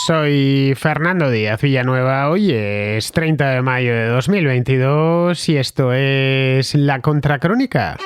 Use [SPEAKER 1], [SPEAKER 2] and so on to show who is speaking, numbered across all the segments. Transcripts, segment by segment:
[SPEAKER 1] Soy Fernando Díaz Villanueva, hoy es 30 de mayo de 2022 y esto es La Contracrónica.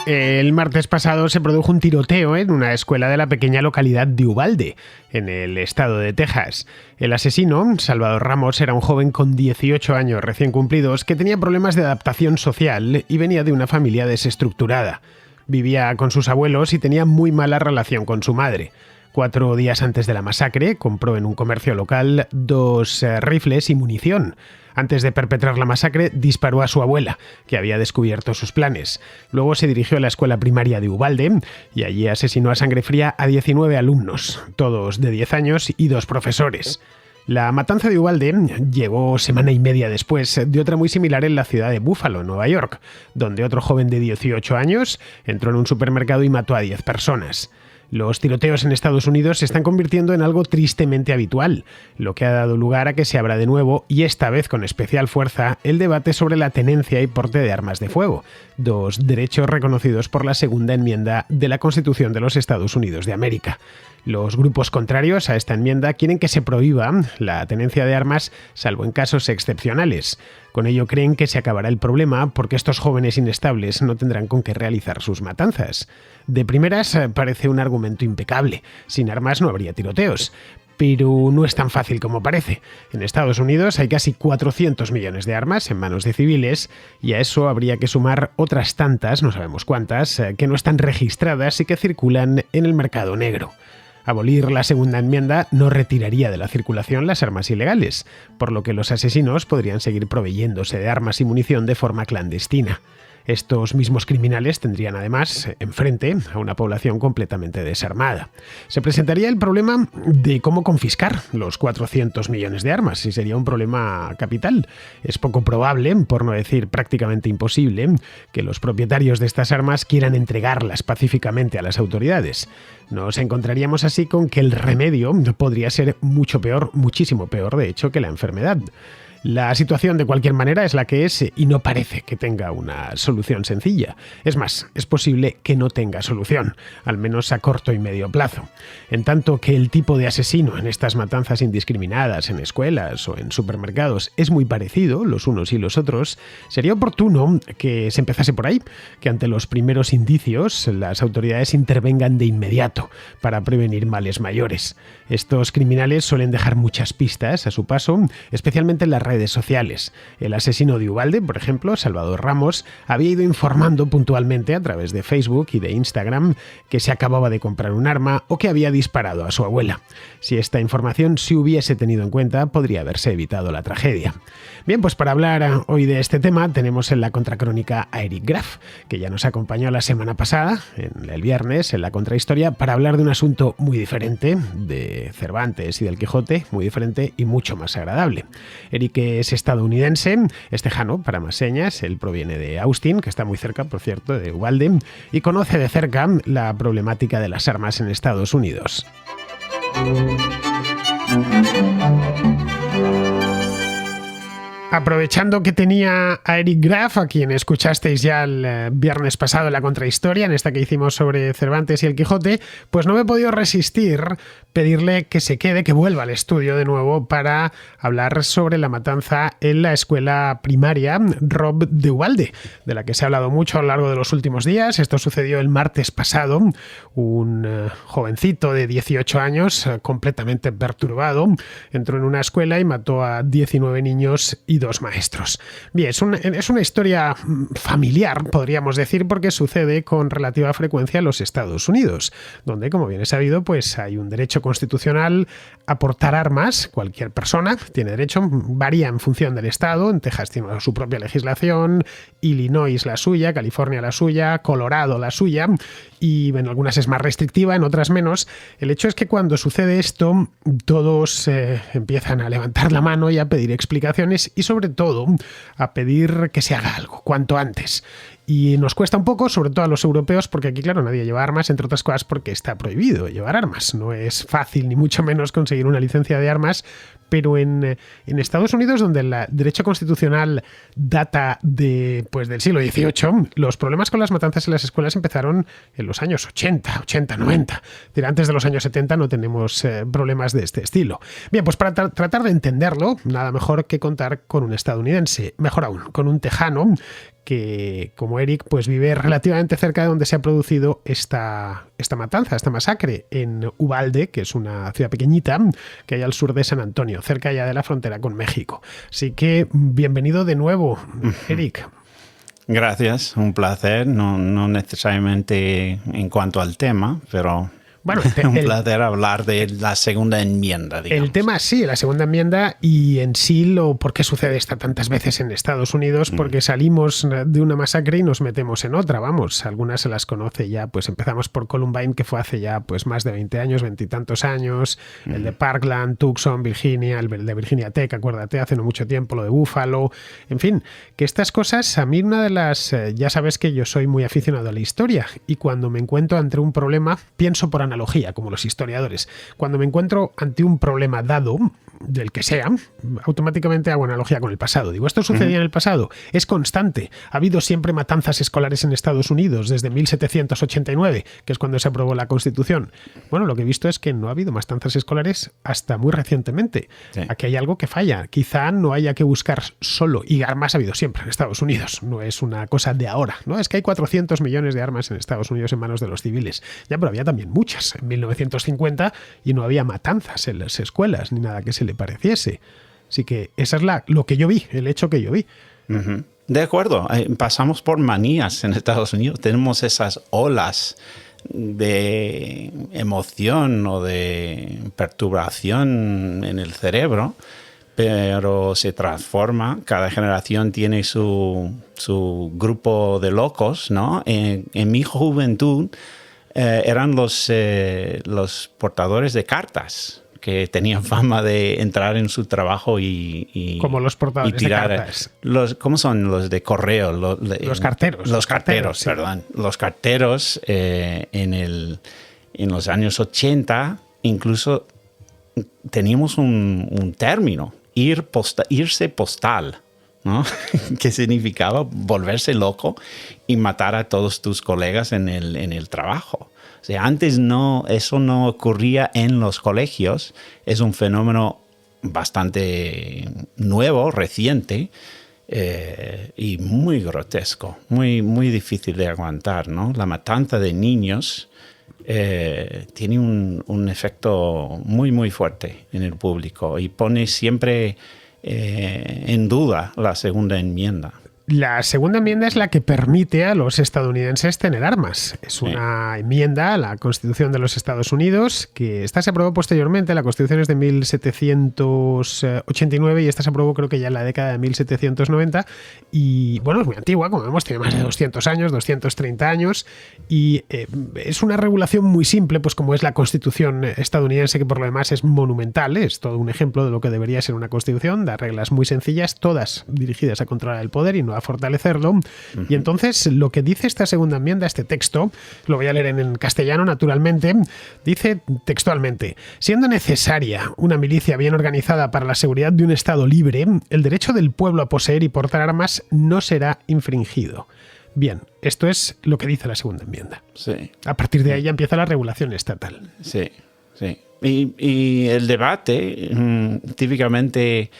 [SPEAKER 1] El martes pasado se produjo un tiroteo en una escuela de la pequeña localidad de Uvalde, en el estado de Texas. El asesino, Salvador Ramos, era un joven con 18 años recién cumplidos que tenía problemas de adaptación social y venía de una familia desestructurada. Vivía con sus abuelos y tenía muy mala relación con su madre. 4 días antes de la masacre, compró en un comercio local 2 rifles y munición. Antes de perpetrar la masacre, disparó a su abuela, que había descubierto sus planes. Luego se dirigió a la escuela primaria de Uvalde y allí asesinó a sangre fría a 19 alumnos, todos de 10 años y 2 profesores. La matanza de Uvalde llegó semana y media después de otra muy similar en la ciudad de Buffalo, Nueva York, donde otro joven de 18 años entró en un supermercado y mató a 10 personas. Los tiroteos en Estados Unidos se están convirtiendo en algo tristemente habitual, lo que ha dado lugar a que se abra de nuevo, y esta vez con especial fuerza, el debate sobre la tenencia y porte de armas de fuego, 2 derechos reconocidos por la segunda enmienda de la Constitución de los Estados Unidos de América. Los grupos contrarios a esta enmienda quieren que se prohíba la tenencia de armas, salvo en casos excepcionales. Con ello creen que se acabará el problema porque estos jóvenes inestables no tendrán con qué realizar sus matanzas. De primeras parece un argumento impecable. Sin armas no habría tiroteos. Pero no es tan fácil como parece. En Estados Unidos hay casi 400 millones de armas en manos de civiles y a eso habría que sumar otras tantas, no sabemos cuántas, que no están registradas y que circulan en el mercado negro. Abolir la segunda enmienda no retiraría de la circulación las armas ilegales, por lo que los asesinos podrían seguir proveyéndose de armas y munición de forma clandestina. Estos mismos criminales tendrían además enfrente a una población completamente desarmada. Se presentaría el problema de cómo confiscar los 400 millones de armas, y sería un problema capital. Es poco probable, por no decir prácticamente imposible, que los propietarios de estas armas quieran entregarlas pacíficamente a las autoridades. Nos encontraríamos así con que el remedio podría ser mucho peor, muchísimo peor de hecho que la enfermedad. La situación de cualquier manera es la que es y no parece que tenga una solución sencilla. Es más, es posible que no tenga solución, al menos a corto y medio plazo. En tanto que el tipo de asesino en estas matanzas indiscriminadas en escuelas o en supermercados es muy parecido los unos y los otros, sería oportuno que se empezase por ahí, que ante los primeros indicios las autoridades intervengan de inmediato para prevenir males mayores. Estos criminales suelen dejar muchas pistas a su paso, especialmente en las redes sociales. El asesino de Uvalde, por ejemplo, Salvador Ramos, había ido informando puntualmente a través de Facebook y de Instagram que se acababa de comprar un arma o que había disparado a su abuela. Si esta información se hubiese tenido en cuenta, podría haberse evitado la tragedia. Bien, pues para hablar hoy de este tema tenemos en la Contracrónica a Eric Graf, que ya nos acompañó la semana pasada, el viernes, en la Contrahistoria, para hablar de un asunto muy diferente, de Cervantes y del Quijote, muy diferente y mucho más agradable. Eric es estadounidense, es tejano para más señas, él proviene de Austin, que está muy cerca, por cierto, de Uvalde, y conoce de cerca la problemática de las armas en Estados Unidos. Aprovechando que tenía a Eric Graf, a quien escuchasteis ya el viernes pasado en la Contrahistoria, en esta que hicimos sobre Cervantes y el Quijote, pues no me he podido resistir pedirle que se quede, que vuelva al estudio de nuevo para hablar sobre la matanza en la escuela primaria Robb de Uvalde, de la que se ha hablado mucho a lo largo de los últimos días. Esto sucedió el martes pasado. Un jovencito de 18 años, completamente perturbado, entró en una escuela y mató a 19 niños y 2 maestros. Bien, es una historia familiar, podríamos decir, porque sucede con relativa frecuencia en los Estados Unidos, donde, como bien es sabido, pues hay un derecho constitucional a portar armas. Cualquier persona tiene derecho, varía en función del estado. En Texas tiene su propia legislación, Illinois la suya, California la suya, Colorado la suya, y en algunas es más restrictiva, en otras menos. El hecho es que cuando sucede esto, todos empiezan a levantar la mano y a pedir explicaciones y sobre todo a pedir que se haga algo cuanto antes. Y nos cuesta un poco, sobre todo a los europeos, porque aquí, claro, nadie lleva armas, entre otras cosas porque está prohibido llevar armas. No es fácil, ni mucho menos, conseguir una licencia de armas, pero en Estados Unidos, donde el derecho constitucional data del siglo XVIII, los problemas con las matanzas en las escuelas empezaron en los años 80, 90. Es decir, antes de los años 70 no tenemos problemas de este estilo. Bien, pues para tratar de entenderlo, nada mejor que contar con un estadounidense, mejor aún, con un tejano que, como Eric, pues vive relativamente cerca de donde se ha producido esta matanza, esta masacre, en Uvalde, que es una ciudad pequeñita que hay al sur de San Antonio, cerca ya de la frontera con México. Así que bienvenido de nuevo, Eric.
[SPEAKER 2] Gracias, un placer, no necesariamente en cuanto al tema, pero... Bueno, un placer hablar de la segunda enmienda, digamos.
[SPEAKER 1] El tema sí, la segunda enmienda y en sí por qué sucede esto tantas veces en Estados Unidos, porque salimos de una masacre y nos metemos en otra, vamos, algunas se las conoce ya, pues empezamos por Columbine, que fue hace ya pues más de 20 años, 20 y tantos años, el de Parkland, Tucson, Virginia, el de Virginia Tech, acuérdate, hace no mucho tiempo, lo de Buffalo, en fin, que estas cosas, a mí una de las, ya sabes que yo soy muy aficionado a la historia y cuando me encuentro ante un problema, pienso por analogía, como los historiadores. Cuando me encuentro ante un problema dado, del que sea, automáticamente hago analogía con el pasado. Digo, ¿esto sucedía en el pasado? Es constante. Ha habido siempre matanzas escolares en Estados Unidos desde 1789, que es cuando se aprobó la Constitución. Bueno, lo que he visto es que no ha habido matanzas escolares hasta muy recientemente. Sí. Aquí hay algo que falla. Quizá no haya que buscar solo, y armas ha habido siempre en Estados Unidos. No es una cosa de ahora, ¿no? Es que hay 400 millones de armas en Estados Unidos en manos de los civiles. Ya, pero había también muchas en 1950 y no había matanzas en las escuelas ni nada que se le pareciese. Así que esa es lo que yo vi, el hecho que yo vi.
[SPEAKER 2] Uh-huh. De acuerdo, pasamos por manías en Estados Unidos, tenemos esas olas de emoción o de perturbación en el cerebro, pero se transforma, cada generación tiene su grupo de locos, ¿no? En mi juventud eran los portadores de cartas, que tenían fama de entrar en su trabajo y
[SPEAKER 1] como los portadores
[SPEAKER 2] y tirar,
[SPEAKER 1] de cartas.
[SPEAKER 2] ¿Cómo son los de correo?
[SPEAKER 1] Los carteros.
[SPEAKER 2] Los carteros,
[SPEAKER 1] sí.
[SPEAKER 2] Perdón. Los carteros en los años 80 incluso teníamos un término, irse postal, ¿no? Que significaba volverse loco y matar a todos tus colegas en el trabajo. O sea, antes eso no ocurría en los colegios. Es un fenómeno bastante nuevo, reciente, y muy grotesco, muy, muy difícil de aguantar, ¿no? La matanza de niños tiene un efecto muy, muy fuerte en el público y pone siempre en duda la segunda enmienda.
[SPEAKER 1] La segunda enmienda es la que permite a los estadounidenses tener armas. Es una enmienda a la Constitución de los Estados Unidos, que esta se aprobó posteriormente. La Constitución es de 1789 y esta se aprobó creo que ya en la década de 1790. Y bueno, es muy antigua, como vemos, tiene más de 200 años, 230 años. Y es una regulación muy simple, pues como es la Constitución estadounidense, que por lo demás es monumental. Es todo un ejemplo de lo que debería ser una Constitución. Da reglas muy sencillas, todas dirigidas a controlar el poder y no a fortalecerlo. Uh-huh. Y entonces lo que dice esta segunda enmienda, este texto, lo voy a leer en castellano naturalmente, dice textualmente: siendo necesaria una milicia bien organizada para la seguridad de un Estado libre, el derecho del pueblo a poseer y portar armas no será infringido. Bien, esto es lo que dice la segunda enmienda.
[SPEAKER 2] Sí.
[SPEAKER 1] A partir de ahí ya empieza la regulación estatal.
[SPEAKER 2] Sí, sí. Y el debate típicamente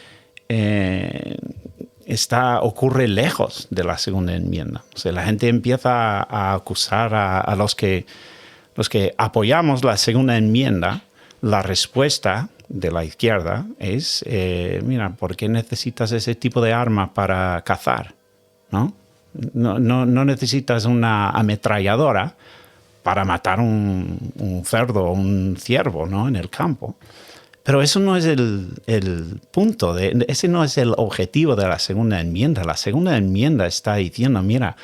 [SPEAKER 2] ocurre lejos de la segunda enmienda. O sea, la gente empieza a acusar a los que apoyamos la segunda enmienda. La respuesta de la izquierda es, mira, ¿por qué necesitas ese tipo de arma para cazar? ¿No? No necesitas una ametralladora para matar un cerdo o un ciervo, ¿no? En el campo. Pero eso no es el punto, ese no es el objetivo de la segunda enmienda. La segunda enmienda está diciendo, mira,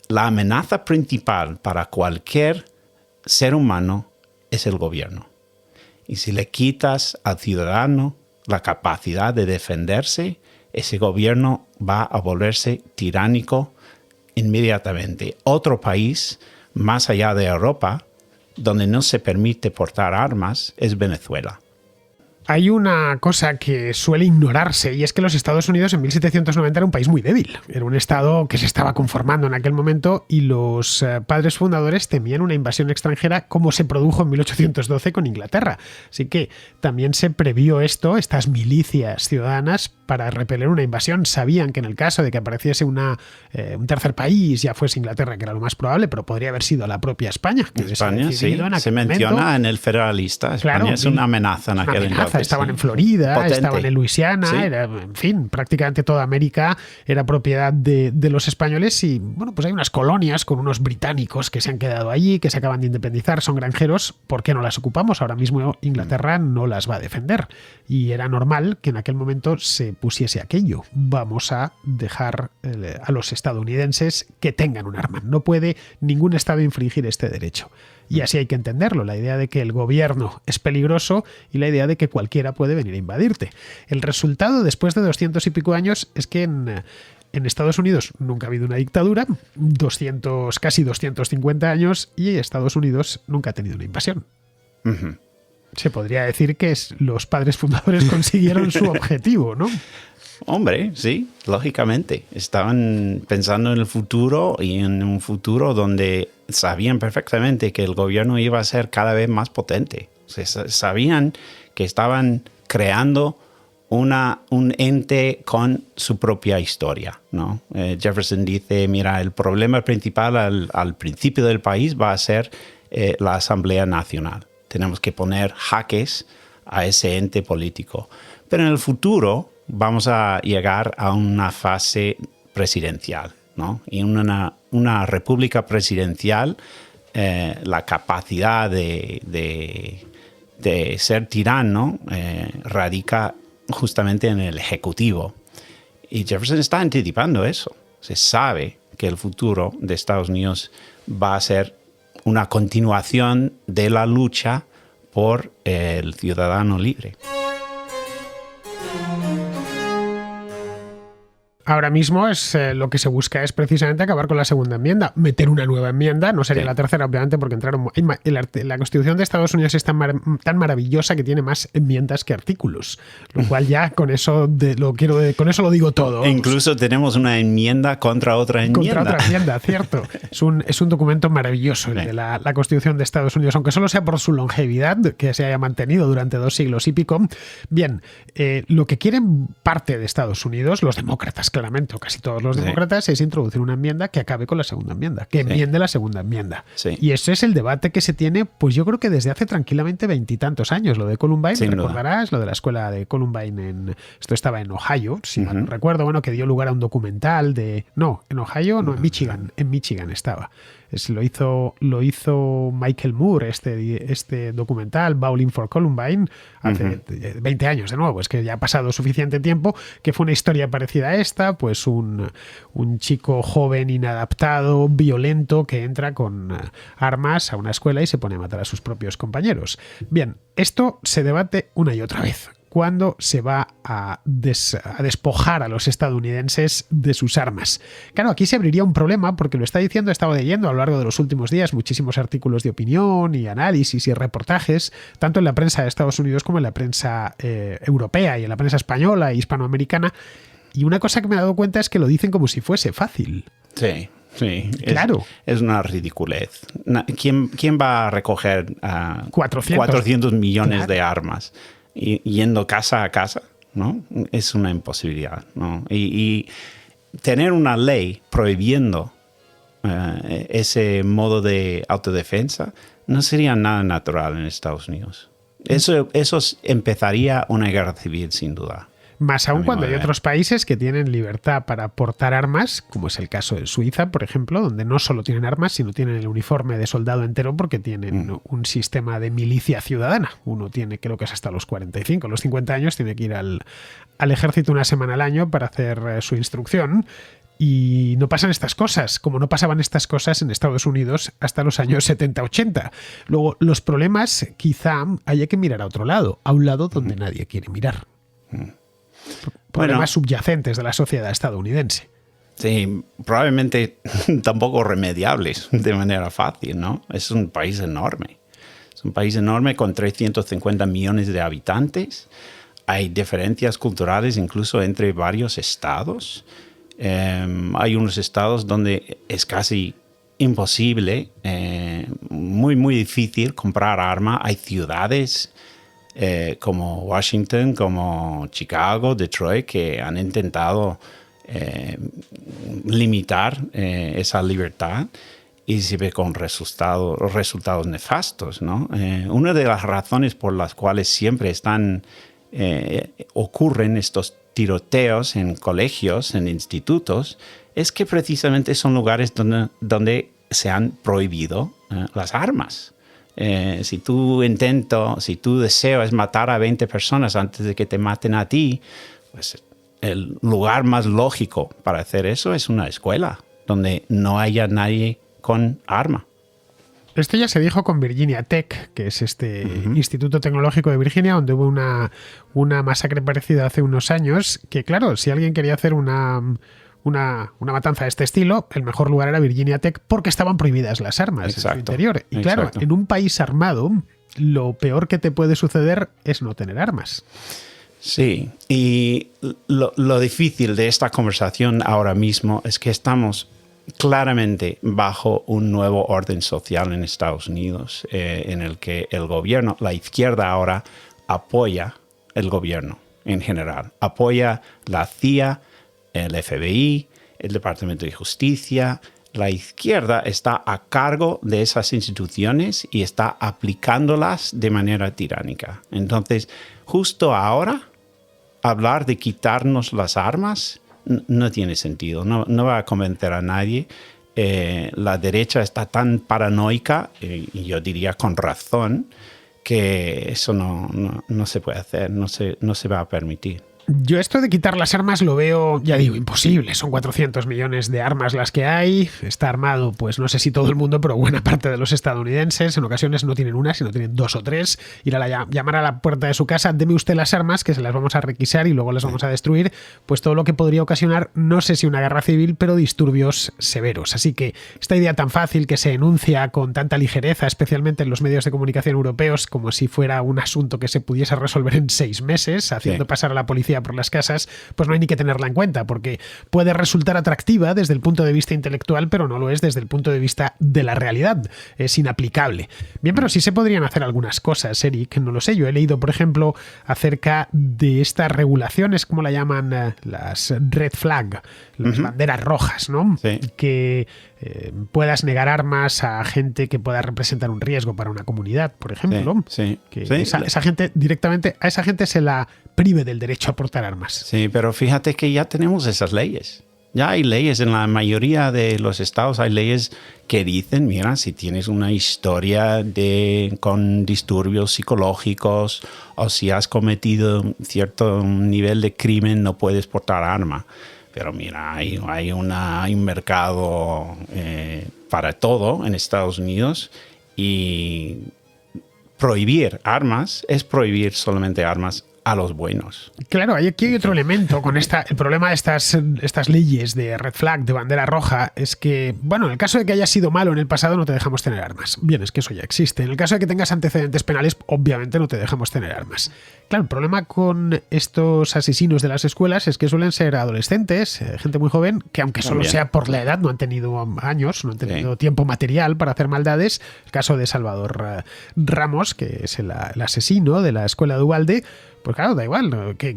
[SPEAKER 2] la amenaza principal para cualquier ser humano es el gobierno. Y si le quitas al ciudadano la capacidad de defenderse, ese gobierno va a volverse tiránico inmediatamente. Otro país más allá de Europa donde no se permite portar armas es Venezuela.
[SPEAKER 1] Hay una cosa que suele ignorarse y es que los Estados Unidos en 1790 era un país muy débil. Era un estado que se estaba conformando en aquel momento y los padres fundadores temían una invasión extranjera como se produjo en 1812 con Inglaterra. Así que también se previó estas milicias ciudadanas para repeler una invasión. Sabían que en el caso de que apareciese un tercer país, ya fuese Inglaterra, que era lo más probable, pero podría haber sido la propia España. Que
[SPEAKER 2] España, sí, se menciona en el Federalista. España
[SPEAKER 1] claro,
[SPEAKER 2] es una amenaza en aquel entonces.
[SPEAKER 1] Estaban en Florida, potente. Estaban en Luisiana,
[SPEAKER 2] sí.
[SPEAKER 1] En fin, prácticamente toda América era propiedad de los españoles y, bueno, pues hay unas colonias con unos británicos que se han quedado allí, que se acaban de independizar, son granjeros. ¿Por qué no las ocupamos? Ahora mismo Inglaterra no las va a defender y era normal que en aquel momento se pusiese aquello. Vamos a dejar a los estadounidenses que tengan un arma. No puede ningún estado infringir este derecho. Y así hay que entenderlo, la idea de que el gobierno es peligroso y la idea de que cualquiera puede venir a invadirte. El resultado, después de 200 y pico años, es que en Estados Unidos nunca ha habido una dictadura, casi 250 años, y Estados Unidos nunca ha tenido una invasión.
[SPEAKER 2] Uh-huh.
[SPEAKER 1] Se podría decir que los padres fundadores consiguieron su objetivo, ¿no?
[SPEAKER 2] Hombre, sí, lógicamente. Estaban pensando en el futuro y en un futuro donde sabían perfectamente que el gobierno iba a ser cada vez más potente. O sea, sabían que estaban creando un ente con su propia historia, ¿no? Jefferson dice, mira, el problema principal al principio del país va a ser la Asamblea Nacional. Tenemos que poner jaques a ese ente político. Pero en el futuro vamos a llegar a una fase presidencial, ¿no? Y una república presidencial, la capacidad de ser tirano radica justamente en el ejecutivo. Y Jefferson está anticipando eso. Se sabe que el futuro de Estados Unidos va a ser una continuación de la lucha por el ciudadano libre.
[SPEAKER 1] Ahora mismo lo que se busca es precisamente acabar con la segunda enmienda, meter una nueva enmienda, no sería la tercera obviamente porque la Constitución de Estados Unidos es tan maravillosa que tiene más enmiendas que artículos, lo cual ya con eso con eso lo digo todo.
[SPEAKER 2] Incluso tenemos una enmienda contra otra enmienda.
[SPEAKER 1] Contra otra enmienda, cierto. Es un documento maravilloso el de la Constitución de Estados Unidos, aunque solo sea por su longevidad, que se haya mantenido durante 2 siglos y pico. Bien, lo que quieren parte de Estados Unidos, los demócratas, claramente, o casi todos los demócratas, es introducir una enmienda que acabe con la segunda enmienda, que enmiende la segunda enmienda. Sí. Y ese es el debate que se tiene, pues yo creo que desde hace tranquilamente 20 y tantos años. Lo de Columbine, recordarás, lo de la escuela de Columbine, esto estaba en Ohio, si mal no recuerdo, bueno, que dio lugar a un documental en Ohio, no, en Michigan estaba. Lo hizo Michael Moore, este documental, Bowling for Columbine, hace 20 años de nuevo. Es que ya ha pasado suficiente tiempo, que fue una historia parecida a esta, pues un chico joven, inadaptado, violento, que entra con armas a una escuela y se pone a matar a sus propios compañeros. Bien, esto se debate una y otra vez. ¿Cuándo se va a despojar a los estadounidenses de sus armas? Claro, aquí se abriría un problema porque lo está diciendo, he estado leyendo a lo largo de los últimos días muchísimos artículos de opinión y análisis y reportajes, tanto en la prensa de Estados Unidos como en la prensa europea y en la prensa española e hispanoamericana. Y una cosa que me he dado cuenta es que lo dicen como si fuese fácil.
[SPEAKER 2] Sí. Sí,
[SPEAKER 1] claro.
[SPEAKER 2] Es una ridiculez. ¿Quién va a recoger 400 millones de armas? Yendo casa a casa, ¿no? Es una imposibilidad, ¿no? Y tener una ley prohibiendo ese modo de autodefensa no sería nada natural en Estados Unidos. Eso empezaría una guerra civil, sin duda.
[SPEAKER 1] Más aún cuando hay otros países que tienen libertad para portar armas, como es el caso de Suiza, por ejemplo, donde no solo tienen armas, sino tienen el uniforme de soldado entero porque tienen un sistema de milicia ciudadana. Uno tiene, creo que es hasta los 45, los 50 años, tiene que ir al ejército una semana al año para hacer su instrucción. Y no pasan estas cosas, como no pasaban estas cosas en Estados Unidos hasta los años 70-80. Luego, los problemas quizá haya que mirar a otro lado, a un lado donde nadie quiere mirar. Problemas subyacentes de la sociedad estadounidense.
[SPEAKER 2] Sí, probablemente tampoco remediables de manera fácil, ¿no? Es un país enorme. Es un país enorme con 350 millones de habitantes. Hay diferencias culturales incluso entre varios estados. Hay unos estados donde es casi imposible, muy, muy difícil comprar arma. Hay ciudades como Washington, como Chicago, Detroit, que han intentado limitar esa libertad y se ve con resultados nefastos, ¿no? Una de las razones por las cuales siempre ocurren estos tiroteos en colegios, en institutos, es que precisamente son lugares donde se han prohibido las armas. Si tu deseo es matar a 20 personas antes de que te maten a ti, pues el lugar más lógico para hacer eso es una escuela, donde no haya nadie con arma.
[SPEAKER 1] Esto ya se dijo con Virginia Tech, que es este Instituto Tecnológico de Virginia, donde hubo una masacre parecida hace unos años, que claro, si alguien quería hacer una matanza de este estilo, el mejor lugar era Virginia Tech porque estaban prohibidas las armas en su interior. Y claro, en un país armado, lo peor que te puede suceder es no tener armas.
[SPEAKER 2] Sí, y lo difícil de esta conversación ahora mismo es que estamos claramente bajo un nuevo orden social en Estados Unidos, en el que el gobierno, la izquierda ahora, apoya el gobierno en general. Apoya la CIA, el FBI, el Departamento de Justicia. La izquierda está a cargo de esas instituciones y está aplicándolas de manera tiránica. Entonces, justo ahora, hablar de quitarnos las armas no tiene sentido, no va a convencer a nadie. La derecha está tan paranoica, y yo diría con razón, que eso no se puede hacer, no se va a permitir.
[SPEAKER 1] Yo esto de quitar las armas lo veo, ya digo, imposible. Son 400 millones de armas las que hay. Está armado, pues no sé si todo el mundo, pero buena parte de los estadounidenses. En ocasiones no tienen una, sino tienen 2 o 3. Ir a llamar a la puerta de su casa, deme usted las armas, que se las vamos a requisar y luego las vamos a destruir. Pues todo lo que podría ocasionar, no sé si una guerra civil, pero disturbios severos. Así que esta idea tan fácil que se enuncia con tanta ligereza, especialmente en los medios de comunicación europeos, como si fuera un asunto que se pudiese resolver en 6 meses, haciendo pasar a la policía por las casas, pues no hay ni que tenerla en cuenta, porque puede resultar atractiva desde el punto de vista intelectual, pero no lo es desde el punto de vista de la realidad. Es inaplicable. Bien, pero sí se podrían hacer algunas cosas, Eric, no lo sé. Yo he leído, por ejemplo, acerca de estas regulaciones, como la llaman, las red flag, las banderas rojas, ¿no? Sí. Que puedas negar armas a gente que pueda representar un riesgo para una comunidad, por ejemplo.
[SPEAKER 2] Sí,
[SPEAKER 1] que
[SPEAKER 2] sí.
[SPEAKER 1] Esa gente directamente, a esa gente se la prive del derecho a portar armas.
[SPEAKER 2] Sí, pero fíjate que ya tenemos esas leyes. Ya hay leyes en la mayoría de los estados, hay leyes que dicen, mira, si tienes una historia con disturbios psicológicos o si has cometido cierto nivel de crimen, no puedes portar arma. Pero mira, hay un mercado para todo en Estados Unidos y prohibir armas es prohibir solamente armas a los buenos.
[SPEAKER 1] Claro, aquí hay otro elemento con el problema de estas leyes de red flag, de bandera roja, es que, bueno, en el caso de que hayas sido malo en el pasado no te dejamos tener armas. Bien, es que eso ya existe. En el caso de que tengas antecedentes penales, obviamente no te dejamos tener armas. Claro, el problema con estos asesinos de las escuelas es que suelen ser adolescentes, gente muy joven, que aunque solo sea por la edad, no han tenido años, no han tenido tiempo material para hacer maldades. El caso de Salvador Ramos, que es el asesino de la escuela de Uvalde, pues claro, da igual, ¿no? que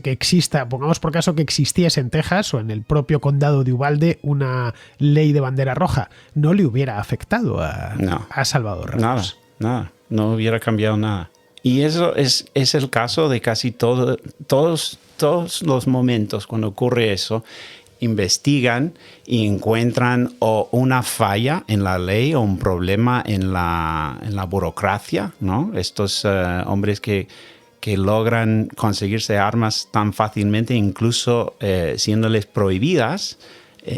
[SPEAKER 1] exista, pongamos por caso que existiese en Texas o en el propio condado de Uvalde una ley de bandera roja, no le hubiera afectado a Salvador Ramos.
[SPEAKER 2] Nada, no hubiera cambiado nada. Y eso es el caso de casi todos los momentos cuando ocurre eso. Investigan y encuentran o una falla en la ley o un problema en la burocracia, ¿no? Estos hombres que logran conseguirse armas tan fácilmente, incluso siéndoles prohibidas,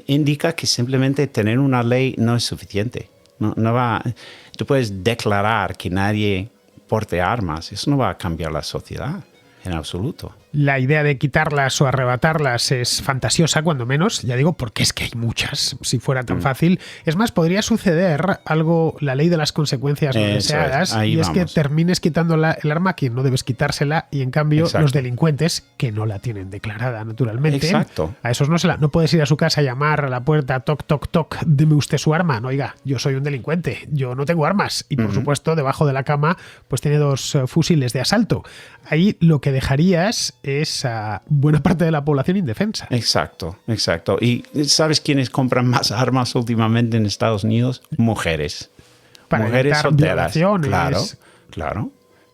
[SPEAKER 2] indica que simplemente tener una ley no es suficiente. Tú puedes declarar que nadie porte armas, eso no va a cambiar la sociedad en absoluto.
[SPEAKER 1] La idea de quitarlas o arrebatarlas es fantasiosa, cuando menos, ya digo, porque es que hay muchas, si fuera tan fácil. Es más, podría suceder algo, la ley de las consecuencias no deseadas, y es que termines quitando el arma a quien no debes quitársela, y en cambio los delincuentes, que no la tienen declarada naturalmente, a esos no puedes ir a su casa a llamar a la puerta, toc, toc, toc, deme usted su arma. No, oiga, yo soy un delincuente, yo no tengo armas, y por supuesto debajo de la cama pues tiene 2 fusiles de asalto. Ahí lo que dejarías es a buena parte de la población indefensa.
[SPEAKER 2] Exacto. ¿Y sabes quiénes compran más armas últimamente en Estados Unidos? Mujeres.
[SPEAKER 1] Para
[SPEAKER 2] mujeres solteras.
[SPEAKER 1] Violaciones.
[SPEAKER 2] Claro.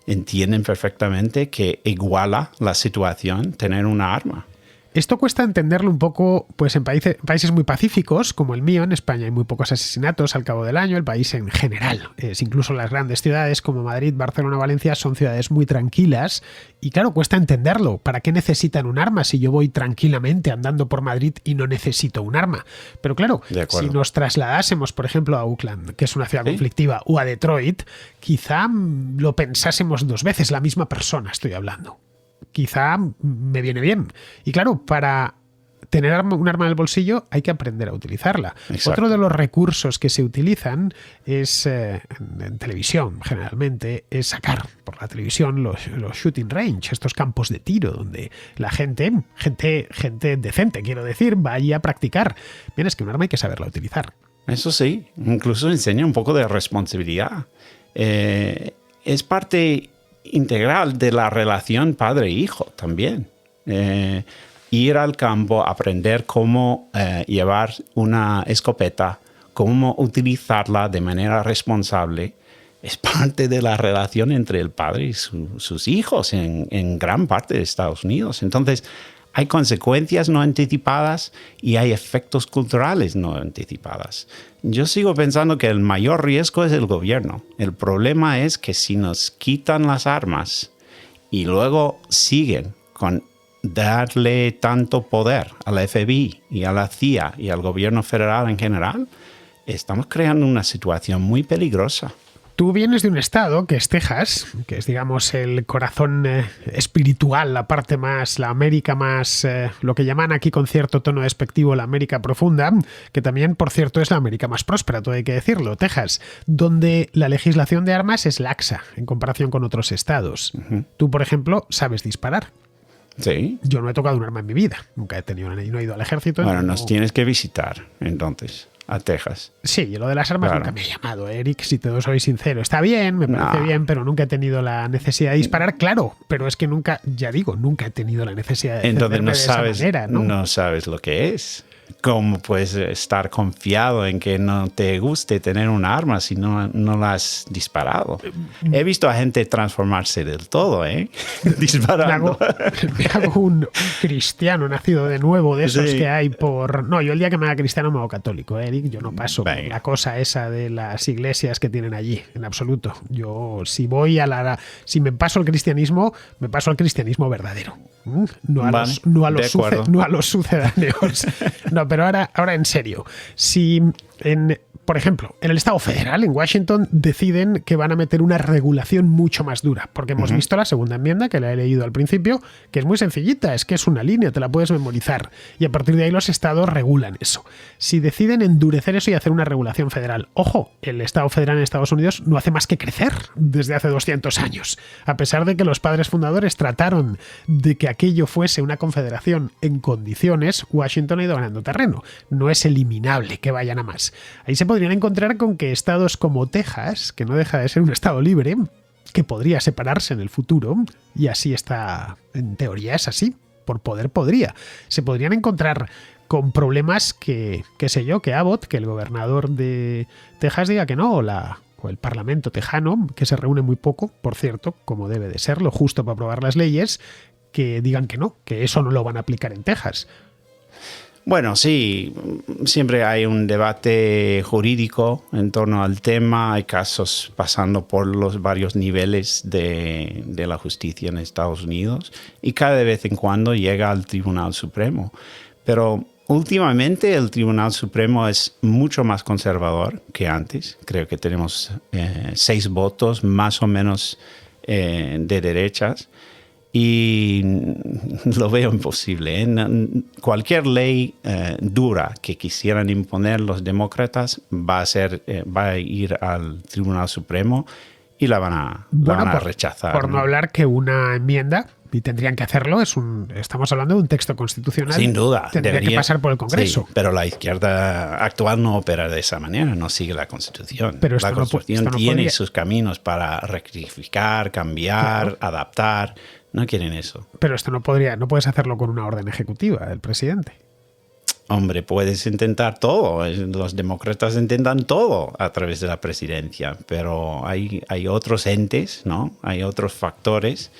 [SPEAKER 2] Entienden perfectamente que iguala la situación tener una arma.
[SPEAKER 1] Esto cuesta entenderlo un poco pues en países muy pacíficos, como el mío. En España hay muy pocos asesinatos al cabo del año, el país en general. Incluso las grandes ciudades como Madrid, Barcelona, Valencia son ciudades muy tranquilas. Y claro, cuesta entenderlo. ¿Para qué necesitan un arma si yo voy tranquilamente andando por Madrid y no necesito un arma? Pero claro, si nos trasladásemos, por ejemplo, a Auckland, que es una ciudad conflictiva, o a Detroit, quizá lo pensásemos 2 veces, la misma persona estoy hablando. Quizá me viene bien. Y claro, para tener un arma en el bolsillo hay que aprender a utilizarla. Exacto. Otro de los recursos que se utilizan es, en televisión generalmente, es sacar por la televisión los shooting range, estos campos de tiro donde la gente decente, quiero decir, vaya a practicar. Bien, es que un arma hay que saberla utilizar.
[SPEAKER 2] Eso sí, incluso enseña un poco de responsabilidad. Es parte integral de la relación padre-hijo también. Ir al campo, aprender cómo llevar una escopeta, cómo utilizarla de manera responsable, es parte de la relación entre el padre y sus hijos en gran parte de Estados Unidos. Entonces, hay consecuencias no anticipadas y hay efectos culturales no anticipadas. Yo sigo pensando que el mayor riesgo es el gobierno. El problema es que si nos quitan las armas y luego siguen con darle tanto poder a la FBI y a la CIA y al gobierno federal en general, estamos creando una situación muy peligrosa.
[SPEAKER 1] Tú vienes de un estado que es Texas, que es, digamos, el corazón espiritual, la parte más, la América más, lo que llaman aquí con cierto tono despectivo la América profunda, que también, por cierto, es la América más próspera, todo hay que decirlo, Texas, donde la legislación de armas es laxa en comparación con otros estados. Tú, por ejemplo, sabes disparar.
[SPEAKER 2] Sí.
[SPEAKER 1] Yo no he tocado un arma en mi vida, nunca he tenido, no he ido al ejército.
[SPEAKER 2] Bueno, nos tienes que visitar, entonces, a Texas.
[SPEAKER 1] Sí, y lo de las armas nunca me ha llamado, Eric, si te soy sincero. Está bien, me parece bien, pero nunca he tenido la necesidad de disparar, claro, pero es que nunca he tenido la necesidad de
[SPEAKER 2] entonces
[SPEAKER 1] no sabes, de esa manera, ¿no?
[SPEAKER 2] No sabes lo que es. ¿Cómo puedes estar confiado en que no te guste tener un arma si no la has disparado? He visto a gente transformarse del todo, disparando.
[SPEAKER 1] Me hago un cristiano nacido de nuevo, de esos que hay por... No, yo el día que me haga cristiano me hago católico, Eric. Yo no paso por la cosa esa de las iglesias que tienen allí, en absoluto. Yo, si me paso al cristianismo, me paso al cristianismo verdadero. No a los sucedáneos. No, pero ahora en serio. Si por ejemplo, en el Estado federal, en Washington, deciden que van a meter una regulación mucho más dura, porque hemos visto la segunda enmienda, que la he leído al principio, que es muy sencillita, es que es una línea, te la puedes memorizar, y a partir de ahí los estados regulan eso. Si deciden endurecer eso y hacer una regulación federal, ojo, el Estado federal en Estados Unidos no hace más que crecer desde hace 200 años, a pesar de que los padres fundadores trataron de que aquello fuese una confederación en condiciones, Washington ha ido ganando terreno. No es eliminable que vayan a más. Ahí se podrían encontrar con que estados como Texas, que no deja de ser un estado libre, que podría separarse en el futuro, y así está, en teoría es así, por poder podría. Se podrían encontrar con problemas que Abbott, que el gobernador de Texas diga que no, o el parlamento tejano, que se reúne muy poco, por cierto, como debe de ser, lo justo para aprobar las leyes, que digan que no, que eso no lo van a aplicar en Texas.
[SPEAKER 2] Bueno, sí, siempre hay un debate jurídico en torno al tema, hay casos pasando por los varios niveles de la justicia en Estados Unidos y cada vez en cuando llega al Tribunal Supremo. Pero últimamente el Tribunal Supremo es mucho más conservador que antes. Creo que tenemos 6 votos más o menos de derechas. Y lo veo imposible, ¿eh? Cualquier ley dura que quisieran imponer los demócratas va a ir al Tribunal Supremo y la van a rechazar.
[SPEAKER 1] Por no hablar que una enmienda, y tendrían que hacerlo, estamos hablando de un texto constitucional.
[SPEAKER 2] Sin duda.
[SPEAKER 1] Tendría que pasar por el Congreso.
[SPEAKER 2] Sí, pero la izquierda actual no opera de esa manera, no sigue la Constitución.
[SPEAKER 1] Pero
[SPEAKER 2] la Constitución tiene sus caminos para rectificar, cambiar, adaptar. No quieren eso.
[SPEAKER 1] Pero esto no puedes hacerlo con una orden ejecutiva del presidente.
[SPEAKER 2] Hombre, puedes intentar todo. Los demócratas intentan todo a través de la presidencia, pero hay otros entes, ¿no? Hay otros factores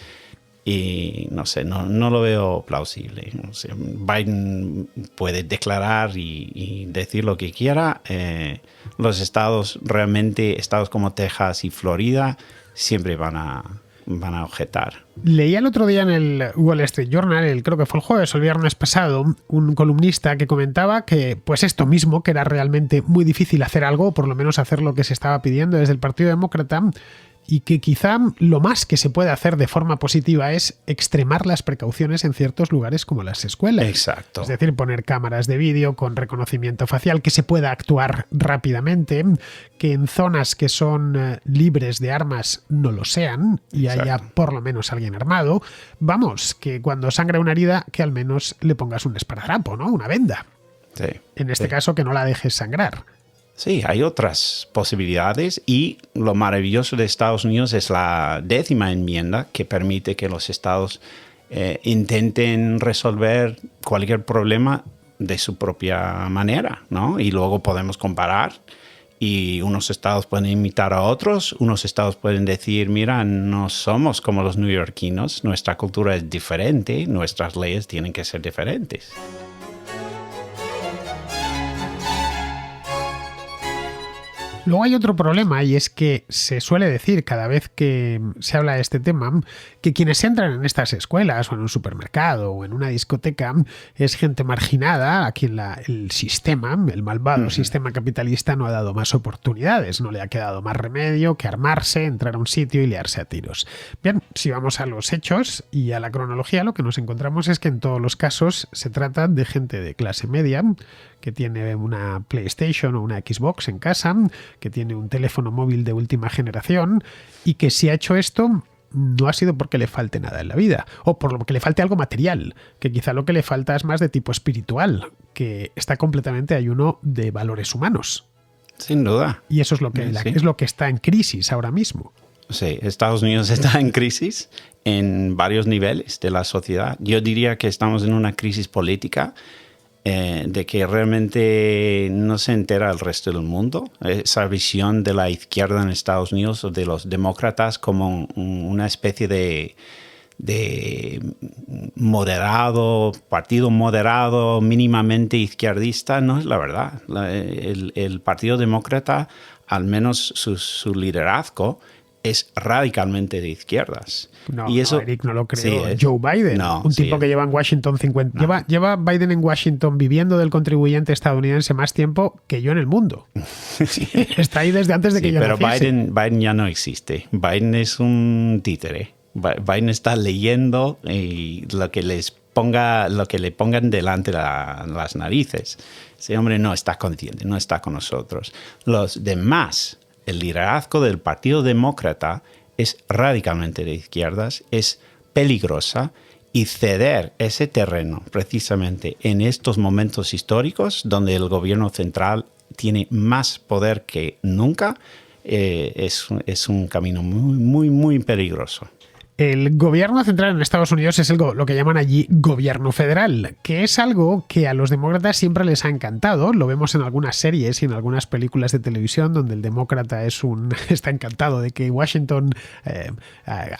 [SPEAKER 2] y no sé, no lo veo plausible. O sea, Biden puede declarar y decir lo que quiera. Los estados como Texas y Florida siempre van a objetar.
[SPEAKER 1] Leía el otro día en el Wall Street Journal, creo que fue el jueves o el viernes pasado, un columnista que comentaba que pues esto mismo, que era realmente muy difícil hacer algo, o por lo menos hacer lo que se estaba pidiendo desde el Partido Demócrata, y que quizá lo más que se puede hacer de forma positiva es extremar las precauciones en ciertos lugares como las escuelas.
[SPEAKER 2] Exacto.
[SPEAKER 1] Es decir, poner cámaras de vídeo con reconocimiento facial, que se pueda actuar rápidamente, que en zonas que son libres de armas no lo sean y haya por lo menos alguien armado. Vamos, que cuando sangra una herida, que al menos le pongas un esparadrapo, ¿no? Una venda.
[SPEAKER 2] Sí.
[SPEAKER 1] En este caso, que no la dejes sangrar.
[SPEAKER 2] Sí, hay otras posibilidades y lo maravilloso de Estados Unidos es la 10ª enmienda que permite que los estados intenten resolver cualquier problema de su propia manera, ¿no? Y luego podemos comparar y unos estados pueden imitar a otros, unos estados pueden decir, mira, no somos como los neoyorquinos, nuestra cultura es diferente, nuestras leyes tienen que ser diferentes.
[SPEAKER 1] Luego hay otro problema y es que se suele decir cada vez que se habla de este tema que quienes entran en estas escuelas o en un supermercado o en una discoteca es gente marginada a quien el sistema, el malvado sistema capitalista no ha dado más oportunidades, no le ha quedado más remedio que armarse, entrar a un sitio y liarse a tiros. Bien, si vamos a los hechos y a la cronología, lo que nos encontramos es que en todos los casos se trata de gente de clase media que tiene una PlayStation o una Xbox en casa, que tiene un teléfono móvil de última generación y que si ha hecho esto no ha sido porque le falte nada en la vida o por lo que le falte algo material, que quizá lo que le falta es más de tipo espiritual, que está completamente ayuno de valores humanos.
[SPEAKER 2] Sin duda.
[SPEAKER 1] Y eso es lo que, es lo que está en crisis ahora mismo.
[SPEAKER 2] Sí, Estados Unidos está en crisis en varios niveles de la sociedad. Yo diría que estamos en una crisis política de que realmente no se entera el resto del mundo. Esa visión de la izquierda en Estados Unidos o de los demócratas como una especie de moderado, partido moderado, mínimamente izquierdista, no es la verdad. El Partido Demócrata, al menos su liderazgo, es radicalmente de izquierdas.
[SPEAKER 1] No,
[SPEAKER 2] y eso,
[SPEAKER 1] Eric, no lo creo.
[SPEAKER 2] Sí,
[SPEAKER 1] Joe Biden, un tipo que lleva en Washington 50... No. Lleva Biden en Washington viviendo del contribuyente estadounidense más tiempo que yo en el mundo. Sí. Está ahí desde antes de que yo naciese.
[SPEAKER 2] Pero Biden ya no existe. Biden es un títere. Biden está leyendo y lo que le pongan delante las narices. Ese hombre no está consciente, no está con nosotros. Los demás, el liderazgo del Partido Demócrata es radicalmente de izquierdas, es peligrosa, y ceder ese terreno precisamente en estos momentos históricos donde el gobierno central tiene más poder que nunca es un camino muy, muy, muy peligroso.
[SPEAKER 1] El gobierno central en Estados Unidos es lo que llaman allí gobierno federal, que es algo que a los demócratas siempre les ha encantado. Lo vemos en algunas series y en algunas películas de televisión donde el demócrata está encantado de que Washington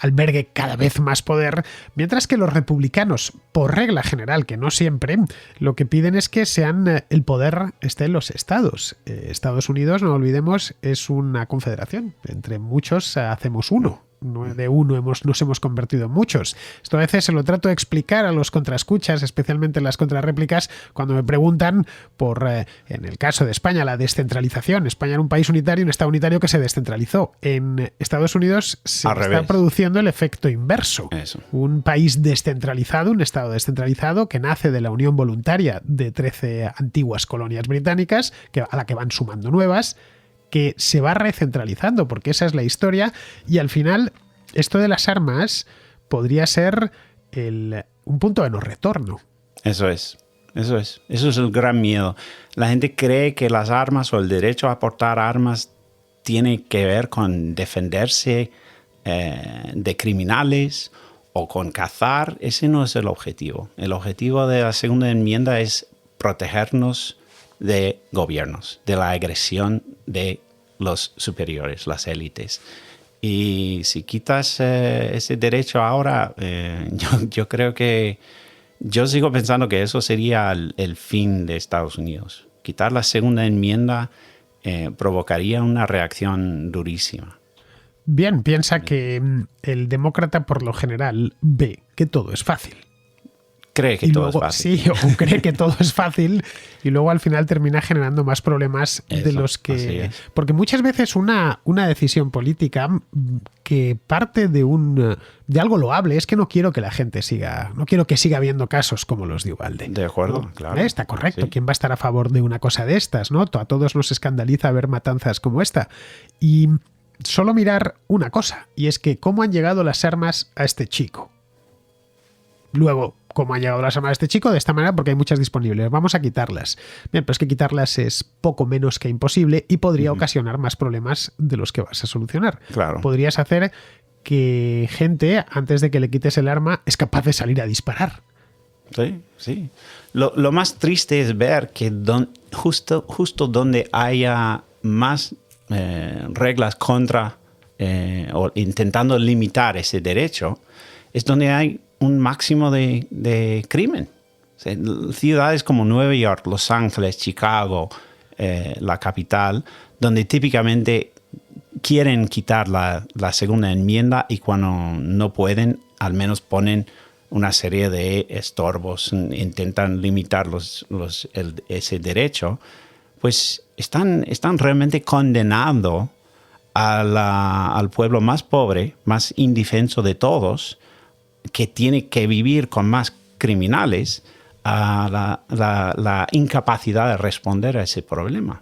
[SPEAKER 1] albergue cada vez más poder, mientras que los republicanos, por regla general, que no siempre, lo que piden es que el poder esté en los estados. Estados Unidos, no olvidemos, es una confederación. Entre muchos hacemos uno. de uno nos hemos convertido en muchos. Esto a veces se lo trato de explicar a los contraescuchas, especialmente en las contrarréplicas, cuando me preguntan por, en el caso de España, la descentralización. España era un país unitario, un Estado unitario que se descentralizó. En Estados Unidos se está produciendo el efecto inverso.
[SPEAKER 2] Eso.
[SPEAKER 1] Un país descentralizado, un Estado descentralizado que nace de la unión voluntaria de 13 antiguas colonias británicas, a la que van sumando nuevas, que se va recentralizando, porque esa es la historia, y al final esto de las armas podría ser un punto de no retorno.
[SPEAKER 2] Eso es el gran miedo. La gente cree que las armas o el derecho a portar armas tiene que ver con defenderse de criminales o con cazar. Ese no es el objetivo. El objetivo de la segunda enmienda es protegernos de gobiernos, de la agresión de los superiores, las élites. Y si quitas ese derecho ahora, yo creo que yo sigo pensando que eso sería el fin de Estados Unidos. Quitar la segunda enmienda provocaría una reacción durísima.
[SPEAKER 1] Bien, piensa que el demócrata por lo general ve que todo es fácil.
[SPEAKER 2] Cree que todo es fácil.
[SPEAKER 1] Sí, o cree que todo es fácil y luego al final termina generando más problemas de los que... Porque muchas veces una decisión política que parte de algo loable es que no quiero que la gente no quiero que siga habiendo casos como los de Uvalde.
[SPEAKER 2] De acuerdo,
[SPEAKER 1] ¿no?
[SPEAKER 2] claro.
[SPEAKER 1] Está correcto.
[SPEAKER 2] Sí.
[SPEAKER 1] ¿Quién va a estar a favor de una cosa de estas? ¿No? A todos nos escandaliza ver matanzas como esta. Y solo mirar una cosa, y es que cómo han llegado las armas a este chico. Luego, ¿cómo han llegado las armas a este chico? De esta manera, porque hay muchas disponibles. Vamos a quitarlas. Bien, pero es que quitarlas es poco menos que imposible y podría ocasionar más problemas de los que vas a solucionar.
[SPEAKER 2] Claro.
[SPEAKER 1] Podrías hacer que gente, antes de que le quites el arma, es capaz de salir a disparar.
[SPEAKER 2] Sí, sí. Lo más triste es ver que justo donde haya más reglas contra o intentando limitar ese derecho, es donde hay un máximo de crimen. O sea, ciudades como Nueva York, Los Ángeles, Chicago, la capital, donde típicamente quieren quitar la segunda enmienda y cuando no pueden, al menos ponen una serie de estorbos, intentan limitar ese derecho, pues están realmente condenando al pueblo más pobre, más indefenso de todos, que tiene que vivir con más criminales, a la incapacidad de responder a ese problema.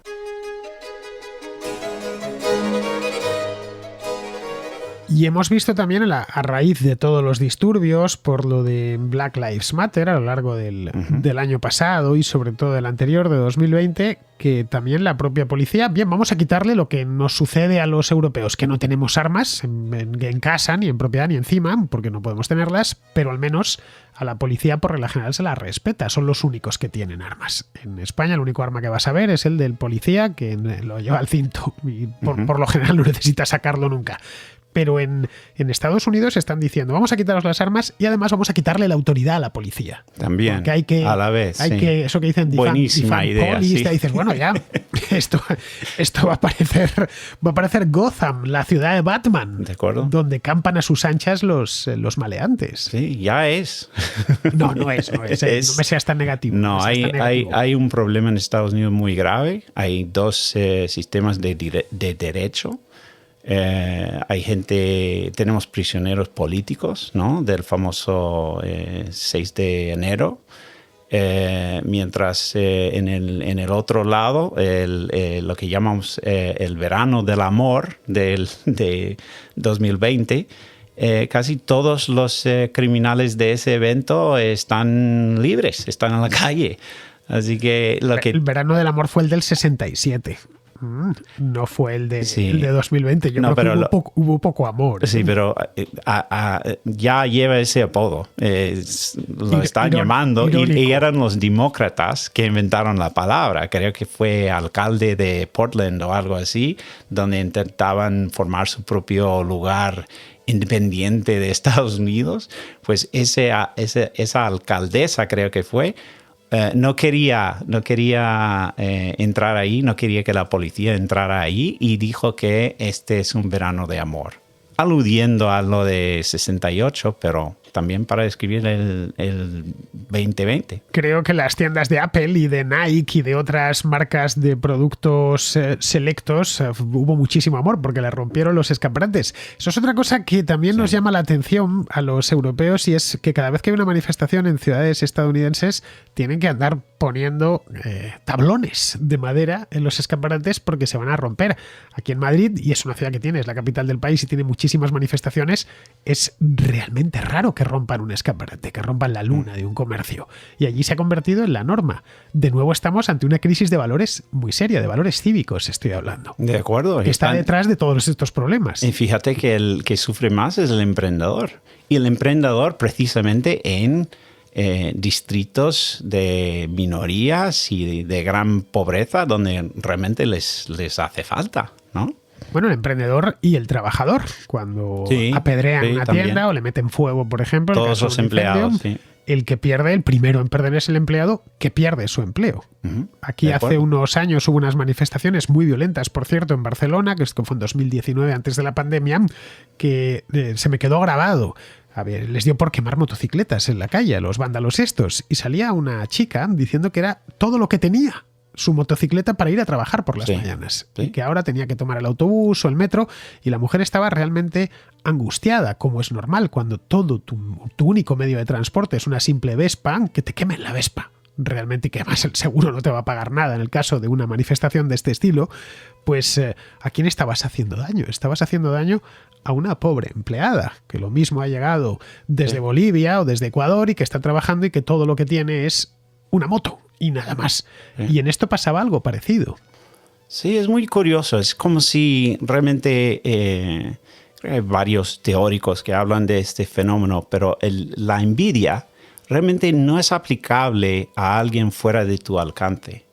[SPEAKER 1] Y hemos visto también a raíz de todos los disturbios por lo de Black Lives Matter a lo largo del año pasado y sobre todo del anterior, de 2020, que también la propia policía, bien, vamos a quitarle lo que nos sucede a los europeos, que no tenemos armas en casa, ni en propiedad, ni encima, porque no podemos tenerlas, pero al menos a la policía por regla general se la respeta, son los únicos que tienen armas. En España el único arma que vas a ver es el del policía, que lo lleva al cinto y por lo general no necesita sacarlo nunca. Pero en Estados Unidos están diciendo vamos a quitaros las armas y además vamos a quitarle la autoridad a la policía.
[SPEAKER 2] También,
[SPEAKER 1] porque hay que,
[SPEAKER 2] a la vez.
[SPEAKER 1] Hay que, eso que dicen
[SPEAKER 2] buenísima idea.
[SPEAKER 1] Police, sí. Dices, bueno, ya, esto va a parecer Gotham, la ciudad de Batman.
[SPEAKER 2] ¿De acuerdo?
[SPEAKER 1] Donde campan a sus anchas los maleantes.
[SPEAKER 2] Sí, ya es.
[SPEAKER 1] No es. No me seas tan negativo.
[SPEAKER 2] No, hay un problema en Estados Unidos muy grave. Hay dos sistemas de derecho. Tenemos prisioneros políticos, ¿no? Del famoso 6 de enero, mientras en el otro lado, lo que llamamos el verano del amor de 2020, casi todos los criminales de ese evento están libres, están en la calle. Así que
[SPEAKER 1] el verano del amor fue el del 67. No fue el de 2020. Yo creo que hubo poco amor.
[SPEAKER 2] Sí, pero ya lleva ese apodo. Lo están llamando. Y eran los demócratas que inventaron la palabra. Creo que fue alcalde de Portland o algo así, donde intentaban formar su propio lugar independiente de Estados Unidos. Pues esa alcaldesa, creo que fue, no quería entrar ahí, no quería que la policía entrara ahí y dijo que este es un verano de amor. aludiendo a lo de 68, pero también para describir el 2020.
[SPEAKER 1] Creo que las tiendas de Apple y de Nike y de otras marcas de productos selectos hubo muchísimo amor porque le rompieron los escaparates. Eso es otra cosa que también nos llama la atención a los europeos, y es que cada vez que hay una manifestación en ciudades estadounidenses tienen que andar poniendo tablones de madera en los escaparates porque se van a romper. Aquí en Madrid, y es una ciudad que tiene, es la capital del país y tiene muchísimas manifestaciones, es realmente raro que rompan un escaparate, que rompan la luna de un comercio. Y allí se ha convertido en la norma. De nuevo estamos ante una crisis de valores muy seria, de valores cívicos estoy hablando.
[SPEAKER 2] De acuerdo.
[SPEAKER 1] Que está detrás de todos estos problemas.
[SPEAKER 2] Y fíjate que el que sufre más es el emprendedor. Y el emprendedor precisamente en distritos de minorías y de gran pobreza donde realmente les hace falta, ¿no?
[SPEAKER 1] Bueno, el emprendedor y el trabajador, cuando apedrean una tienda también, o le meten fuego, por ejemplo.
[SPEAKER 2] Todos los empleados,
[SPEAKER 1] el que pierde, el primero en perder es el empleado que pierde su empleo. Aquí hace unos años hubo unas manifestaciones muy violentas, por cierto, en Barcelona, que fue en 2019, antes de la pandemia, que se me quedó grabado. A ver, les dio por quemar motocicletas en la calle, a los vándalos estos, y salía una chica diciendo que era todo lo que tenía su motocicleta para ir a trabajar por las mañanas, y que ahora tenía que tomar el autobús o el metro, y la mujer estaba realmente angustiada, como es normal cuando todo tu único medio de transporte es una simple Vespa, que te quemen la Vespa realmente, y que además el seguro no te va a pagar nada en el caso de una manifestación de este estilo. Pues ¿a quién estabas haciendo daño? Estabas haciendo daño a una pobre empleada, que lo mismo ha llegado desde Bolivia o desde Ecuador y que está trabajando y que todo lo que tiene es una moto y nada más. Y en esto pasaba algo parecido.
[SPEAKER 2] Sí, es muy curioso. Es como si realmente hay varios teóricos que hablan de este fenómeno, pero la envidia realmente no es aplicable a alguien fuera de tu alcance.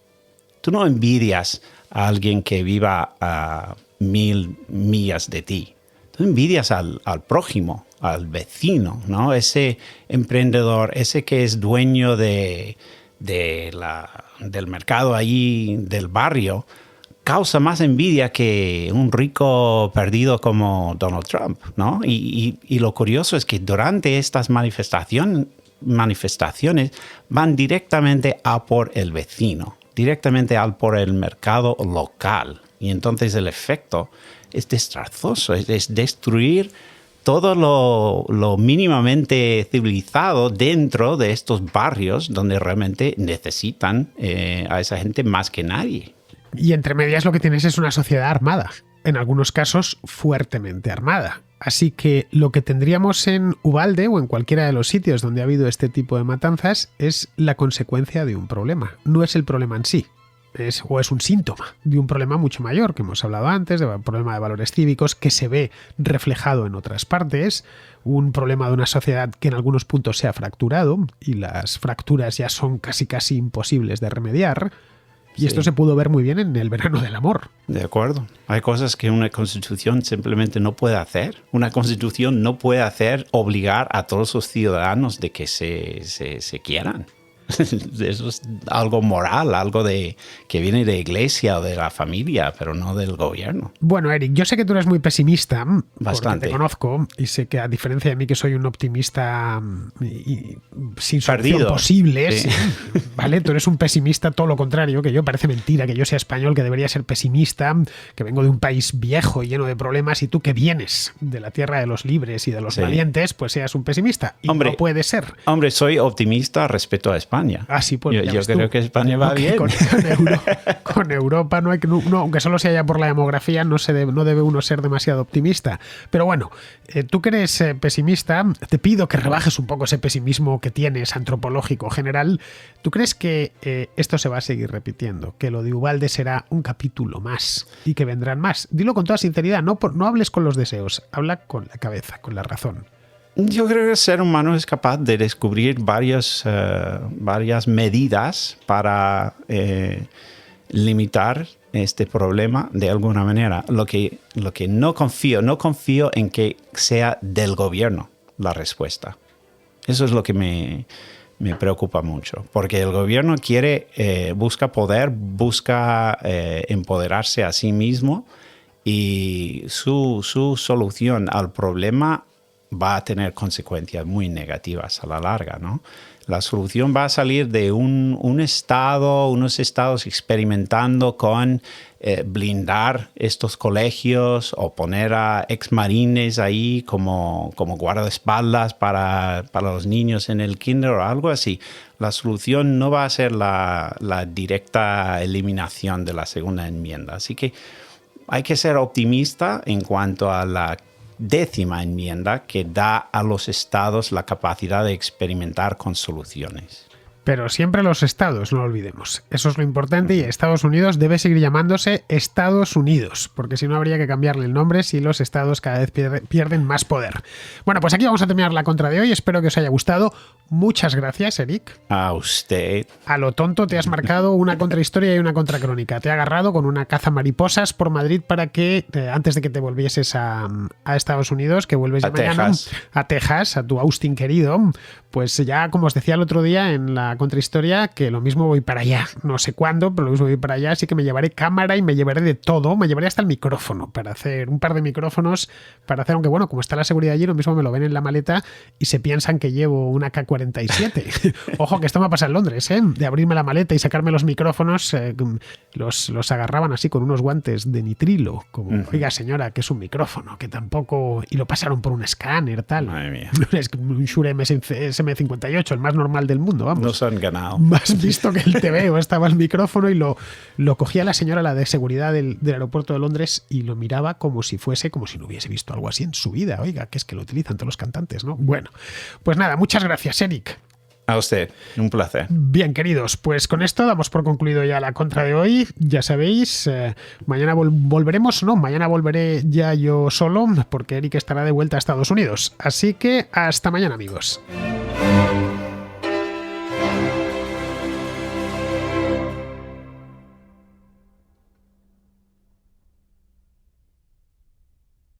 [SPEAKER 2] Tú no envidias a alguien que viva a 1000 millas de ti. Tú envidias al prójimo, al vecino, ¿no? Ese emprendedor, ese que es dueño del mercado allí, del barrio, causa más envidia que un rico perdido como Donald Trump, ¿no? Y lo curioso es que durante estas manifestaciones van directamente a por el vecino, directamente a por el mercado local. Y entonces el efecto es desastroso, es destruir todo lo mínimamente civilizado dentro de estos barrios donde realmente necesitan a esa gente más que nadie.
[SPEAKER 1] Y entre medias lo que tienes es una sociedad armada, en algunos casos fuertemente armada. Así que lo que tendríamos en Uvalde o en cualquiera de los sitios donde ha habido este tipo de matanzas es la consecuencia de un problema, no es el problema en sí. Es un síntoma de un problema mucho mayor que hemos hablado antes, de un problema de valores cívicos que se ve reflejado en otras partes, un problema de una sociedad que en algunos puntos se ha fracturado y las fracturas ya son casi imposibles de remediar. Y esto se pudo ver muy bien en el verano del amor.
[SPEAKER 2] De acuerdo. Hay cosas que una constitución simplemente no puede hacer. Una constitución no puede obligar a todos sus ciudadanos de que se quieran. Eso es algo moral, algo que viene de iglesia o de la familia, pero no del gobierno.
[SPEAKER 1] Bueno, Eric, yo sé que tú eres muy pesimista,
[SPEAKER 2] bastante.
[SPEAKER 1] Porque te conozco y sé que a diferencia de mí que soy un optimista sin solución posible,
[SPEAKER 2] sí.
[SPEAKER 1] ¿Vale? Tú eres un pesimista todo lo contrario que yo. Parece mentira que yo sea español, que debería ser pesimista, que vengo de un país viejo y lleno de problemas, y tú que vienes de la tierra de los libres y de los valientes, pues seas un pesimista. Y no puede ser.
[SPEAKER 2] Hombre, soy optimista respecto a España.
[SPEAKER 1] Sí, pues
[SPEAKER 2] yo creo que España va bien.
[SPEAKER 1] Con Europa no hay que, aunque solo sea ya por la demografía, no debe uno ser demasiado optimista. Pero bueno, tú que eres pesimista, te pido que rebajes un poco ese pesimismo que tienes antropológico general. ¿Tú crees que esto se va a seguir repitiendo? Que lo de Uvalde será un capítulo más y que vendrán más. Dilo con toda sinceridad, no hables con los deseos, habla con la cabeza, con la razón.
[SPEAKER 2] Yo creo que el ser humano es capaz de descubrir varias medidas para limitar este problema de alguna manera. Lo que no confío en que sea del gobierno la respuesta. Eso es lo que me preocupa mucho, porque el gobierno busca poder, busca empoderarse a sí mismo y su solución al problema va a tener consecuencias muy negativas a la larga, ¿no? La solución va a salir de unos estados experimentando con blindar estos colegios o poner a exmarines ahí como guardaespaldas para los niños en el kinder o algo así. La solución no va a ser la directa eliminación de la segunda enmienda. Así que hay que ser optimista en cuanto a la 10ª enmienda, que da a los estados la capacidad de experimentar con soluciones.
[SPEAKER 1] Pero siempre los estados, no lo olvidemos. Eso es lo importante, y Estados Unidos debe seguir llamándose Estados Unidos, porque si no habría que cambiarle el nombre si los estados cada vez pierden más poder. Bueno, pues aquí vamos a terminar la contra de hoy. Espero que os haya gustado. Muchas gracias, Eric.
[SPEAKER 2] A usted.
[SPEAKER 1] A lo tonto te has marcado una contrahistoria y una contracrónica. Te ha agarrado con una caza mariposas por Madrid para que, antes de que te volvieses a Estados Unidos, que vuelves ya mañana a Texas, a tu Austin querido, pues ya, como os decía el otro día en la contrahistoria, que lo mismo voy para allá. No sé cuándo, pero lo mismo voy para allá, así que me llevaré cámara y me llevaré de todo. Me llevaré hasta el micrófono para hacer un par de micrófonos, aunque bueno, como está la seguridad allí, lo mismo me lo ven en la maleta y se piensan que llevo una K-47. Ojo, que esto me ha pasado en Londres, de abrirme la maleta y sacarme los micrófonos, los agarraban así con unos guantes de nitrilo, como, oiga señora, que es un micrófono, que tampoco... Y lo pasaron por un escáner, tal.
[SPEAKER 2] Madre mía.
[SPEAKER 1] Es un Shure SM58, el más normal del mundo, vamos.
[SPEAKER 2] Nos han ganado.
[SPEAKER 1] Más visto que el TVO. Estaba el micrófono y lo cogía la señora, la de seguridad del aeropuerto de Londres, y lo miraba como si no hubiese visto algo así en su vida. Oiga, que es que lo utilizan todos los cantantes, ¿no? Bueno, pues nada, muchas gracias, Eric.
[SPEAKER 2] A usted, un placer.
[SPEAKER 1] Bien, queridos, pues con esto damos por concluido ya la contra de hoy. Ya sabéis, mañana volveremos, no, mañana volveré ya yo solo, porque Eric estará de vuelta a Estados Unidos. Así que hasta mañana, amigos.